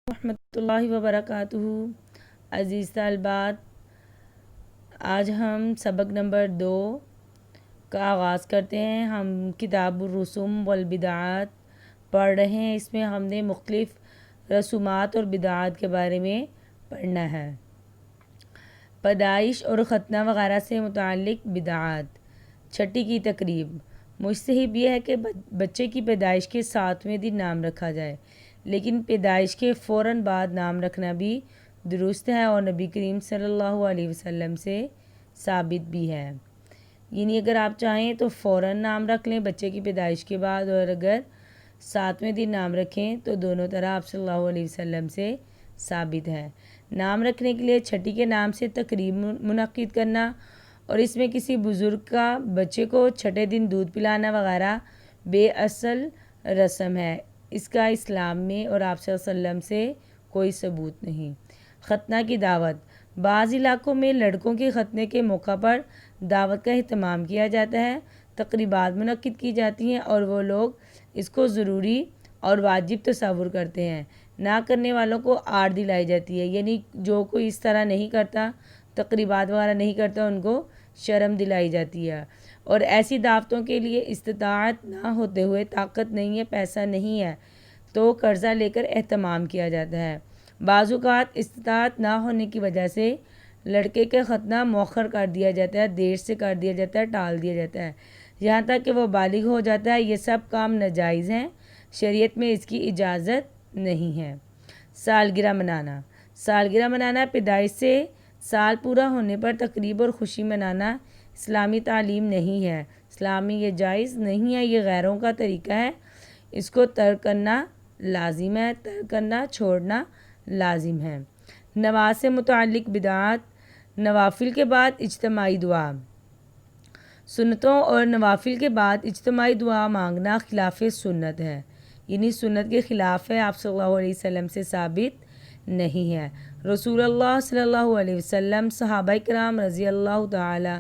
ورحمۃ اللہ وبرکاتہ۔ عزیز طالبات، آج ہم سبق نمبر 2 کا آغاز کرتے ہیں۔ ہم کتاب الرسوم والبدعات پڑھ رہے ہیں۔ اس میں ہم نے مختلف رسومات اور بدعات کے بارے میں پڑھنا ہے۔ پیدائش اور ختنہ وغیرہ سے متعلق بدعات۔ چھٹی کی تقریب۔ مستحب یہ ہے کہ بچے کی پیدائش کے 7ویں دن نام رکھا جائے، لیکن پیدائش کے فوراً بعد نام رکھنا بھی درست ہے اور نبی کریم صلی اللہ علیہ وسلم سے ثابت بھی ہے۔ یعنی اگر آپ چاہیں تو فوراً نام رکھ لیں بچے کی پیدائش کے بعد، اور اگر 7ویں دن نام رکھیں تو دونوں طرح آپ صلی اللہ علیہ وسلم سے ثابت ہے۔ نام رکھنے کے لیے چھٹی کے نام سے تقریب منعقد کرنا اور اس میں کسی بزرگ کا بچے کو چھٹے دن دودھ پلانا وغیرہ بے اصل رسم ہے۔ اس کا اسلام میں اور آپ صلی اللہ علیہ وسلم سے کوئی ثبوت نہیں۔ ختنہ کی دعوت۔ بعض علاقوں میں لڑکوں کے ختنے کے موقع پر دعوت کا اہتمام کیا جاتا ہے، تقریبات منعقد کی جاتی ہیں اور وہ لوگ اس کو ضروری اور واجب تصور کرتے ہیں۔ نہ کرنے والوں کو آڑ دلائی جاتی ہے، یعنی جو کوئی اس طرح نہیں کرتا، تقریبات وغیرہ نہیں کرتا، ان کو شرم دلائی جاتی ہے۔ اور ایسی دعوتوں کے لیے استطاعت نہ ہوتے ہوئے، طاقت نہیں ہے، پیسہ نہیں ہے، تو قرضہ لے کر اہتمام کیا جاتا ہے۔ بعض اوقات استطاعت نہ ہونے کی وجہ سے لڑکے کا ختنہ مؤخر کر دیا جاتا ہے، دیر سے کر دیا جاتا ہے، ٹال دیا جاتا ہے، یہاں تک کہ وہ بالغ ہو جاتا ہے۔ یہ سب کام ناجائز ہیں، شریعت میں اس کی اجازت نہیں ہے۔ سالگرہ منانا۔ سالگرہ منانا پیدائش سے سال پورا ہونے پر تقریب اور خوشی منانا اسلامی تعلیم نہیں ہے۔ اسلام میں یہ جائز نہیں ہے، یہ غیروں کا طریقہ ہے، اس کو ترک کرنا لازم ہے، ترک کرنا، چھوڑنا لازم ہے۔ نماز سے متعلق بدعات۔ نوافل کے بعد اجتماعی دعا۔ سنتوں اور نوافل کے بعد اجتماعی دعا مانگنا خلاف سنت ہے، یعنی سنت کے خلاف ہے، آپ صلی اللہ علیہ وسلم سے ثابت نہیں ہے۔ رسول اللہ صلی اللہ علیہ وسلم، صحابہ کرام رضی اللہ تعالی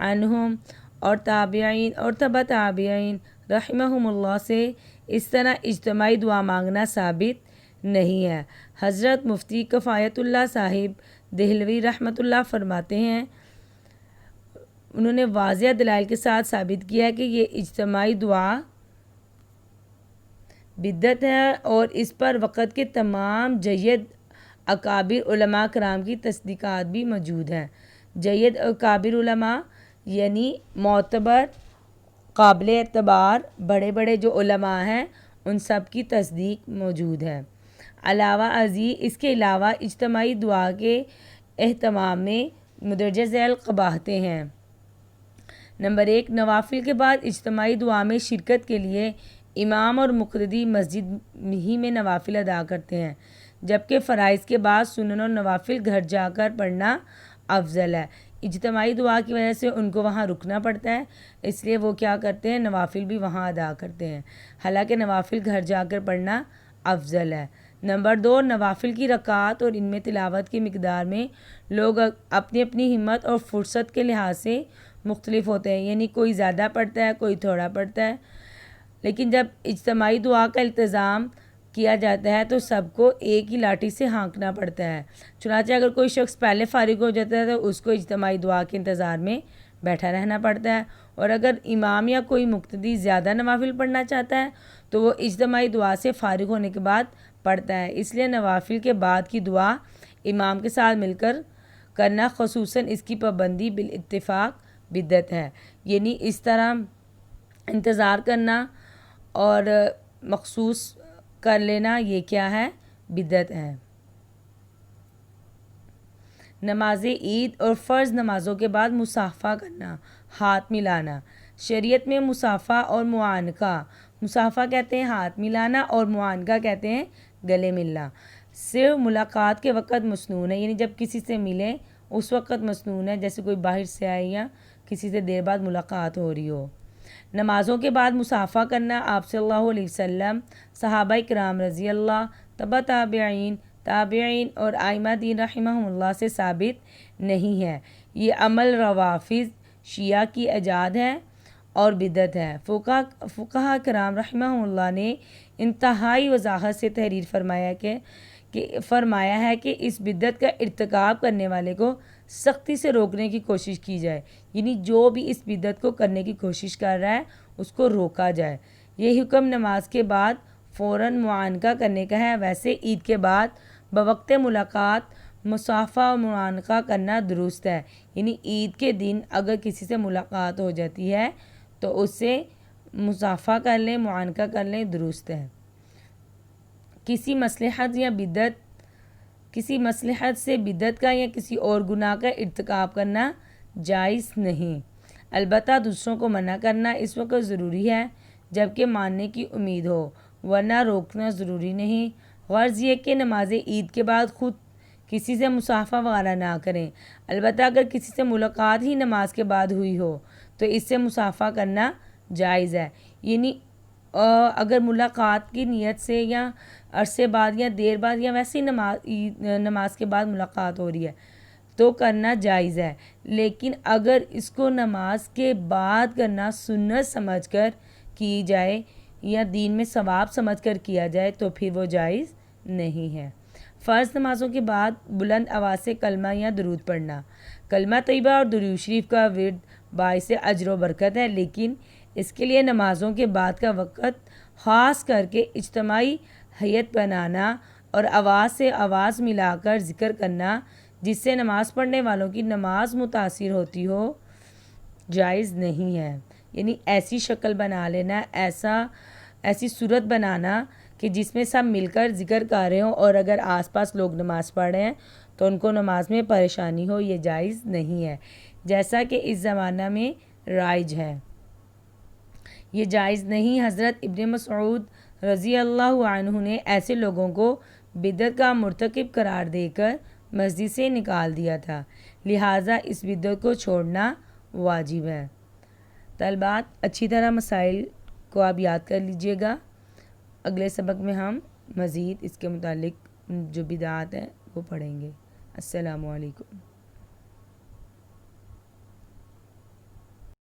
عنہم اور تابعین اور تبع تابعین رحمہم اللہ سے اس طرح اجتماعی دعا مانگنا ثابت نہیں ہے۔ حضرت مفتی کفایت اللہ صاحب دہلوی رحمۃ اللہ فرماتے ہیں، انہوں نے واضح دلائل کے ساتھ ثابت کیا کہ یہ اجتماعی دعا بدعت ہے اور اس پر وقت کے تمام جید اکابر علماء کرام کی تصدیقات بھی موجود ہیں۔ جید اکابر علماء یعنی معتبر، قابل اعتبار بڑے بڑے جو علماء ہیں، ان سب کی تصدیق موجود ہے۔ علاوہ ازیں اس کے علاوہ اجتماعی دعا کے اہتمام میں مندرجہ ذیل قباحتیں ہیں۔ نمبر 1، نوافل کے بعد اجتماعی دعا میں شرکت کے لیے امام اور مقتدی مسجد ہی میں نوافل ادا کرتے ہیں، جبکہ فرائض کے بعد سنن اور نوافل گھر جا کر پڑھنا افضل ہے۔ اجتماعی دعا کی وجہ سے ان کو وہاں رکنا پڑتا ہے، اس لیے وہ کیا کرتے ہیں، نوافل بھی وہاں ادا کرتے ہیں، حالانکہ نوافل گھر جا کر پڑھنا افضل ہے۔ نمبر 2، نوافل کی رکعات اور ان میں تلاوت کی مقدار میں لوگ اپنی اپنی ہمت اور فرصت کے لحاظ سے مختلف ہوتے ہیں، یعنی کوئی زیادہ پڑھتا ہے، کوئی تھوڑا پڑھتا ہے، لیکن جب اجتماعی دعا کا التزام کیا جاتا ہے تو سب کو ایک ہی لاٹھی سے ہانکنا پڑتا ہے۔ چنانچہ اگر کوئی شخص پہلے فارغ ہو جاتا ہے تو اس کو اجتماعی دعا کے انتظار میں بیٹھا رہنا پڑتا ہے، اور اگر امام یا کوئی مقتدی زیادہ نوافل پڑھنا چاہتا ہے تو وہ اجتماعی دعا سے فارغ ہونے کے بعد پڑھتا ہے۔ اس لیے نوافل کے بعد کی دعا امام کے ساتھ مل کر کرنا، خصوصاً اس کی پابندی بالاتفاق بدعت ہے، یعنی اس طرح انتظار کرنا اور مخصوص کر لینا، یہ کیا ہے، بدعت ہے۔ نماز عید اور فرض نمازوں کے بعد مصافحہ کرنا، ہاتھ ملانا۔ شریعت میں مصافحہ اور معانقہ، مصافحہ کہتے ہیں ہاتھ ملانا اور معانقہ کہتے ہیں گلے ملنا، صرف ملاقات کے وقت مسنون ہے، یعنی جب کسی سے ملیں اس وقت مسنون ہے، جیسے کوئی باہر سے آئے یا کسی سے دیر بعد ملاقات ہو رہی ہو۔ نمازوں کے بعد مصافحہ کرنا آپ صلی اللہ علیہ وسلم، صحابہ کرام رضی اللہ، تبع تابعین، تابعین اور ائمہ دین رحمہم اللہ سے ثابت نہیں ہے۔ یہ عمل روافض شیعہ کی ایجاد ہے اور بدعت ہے۔ فقہا کرام رحمہم اللہ نے انتہائی وضاحت سے تحریر فرمایا کہ کہ فرمایا ہے کہ اس بدعت کا ارتکاب کرنے والے کو سختی سے روکنے کی کوشش کی جائے، یعنی جو بھی اس بدعت کو کرنے کی کوشش کر رہا ہے اس کو روکا جائے۔ یہ حکم نماز کے بعد فوراً معانقہ کرنے کا ہے۔ ویسے عید کے بعد بوقت ملاقات مصافحہ و معانقہ کرنا درست ہے، یعنی عید کے دن اگر کسی سے ملاقات ہو جاتی ہے تو اس سے مصافحہ کر لیں، معانقہ کر لیں، درست ہے۔ کسی مصلحت سے بدعت کا یا کسی اور گناہ کا ارتکاب کرنا جائز نہیں، البتہ دوسروں کو منع کرنا اس وقت ضروری ہے جبکہ ماننے کی امید ہو، ورنہ روکنا ضروری نہیں۔ غرض یہ کہ نماز عید کے بعد خود کسی سے مصافحہ وغیرہ نہ کریں، البتہ اگر کسی سے ملاقات ہی نماز کے بعد ہوئی ہو تو اس سے مصافحہ کرنا جائز ہے، یعنی اگر ملاقات کی نیت سے یا عرصے بعد یا دیر بعد یا ویسے ہی نماز کے بعد ملاقات ہو رہی ہے تو کرنا جائز ہے، لیکن اگر اس کو نماز کے بعد کرنا سنت سمجھ کر کی جائے یا دین میں ثواب سمجھ کر کیا جائے تو پھر وہ جائز نہیں ہے۔ فرض نمازوں کے بعد بلند آواز سے کلمہ یا درود پڑھنا۔ کلمہ طیبہ اور درود شریف کا ورد باعث اجر و برکت ہے، لیکن اس کے لیے نمازوں کے بعد کا وقت خاص کر کے اجتماعی ہیئت بنانا اور آواز سے آواز ملا کر ذکر کرنا جس سے نماز پڑھنے والوں کی نماز متاثر ہوتی ہو جائز نہیں ہے، یعنی ایسی شکل بنا لینا، ایسی صورت بنانا کہ جس میں سب مل کر ذکر کر رہے ہوں اور اگر آس پاس لوگ نماز پڑھ رہے ہیں تو ان کو نماز میں پریشانی ہو، یہ جائز نہیں ہے، جیسا کہ اس زمانہ میں رائج ہے۔ یہ جائز نہیں۔ حضرت ابن مسعود رضی اللہ عنہ نے ایسے لوگوں کو بدعت کا مرتکب قرار دے کر مسجد سے نکال دیا تھا، لہٰذا اس بدعت کو چھوڑنا واجب ہے۔ طلبات اچھی طرح مسائل کو آپ یاد کر لیجئے گا، اگلے سبق میں ہم مزید اس کے متعلق جو بدعات ہیں وہ پڑھیں گے۔ السلام علیکم۔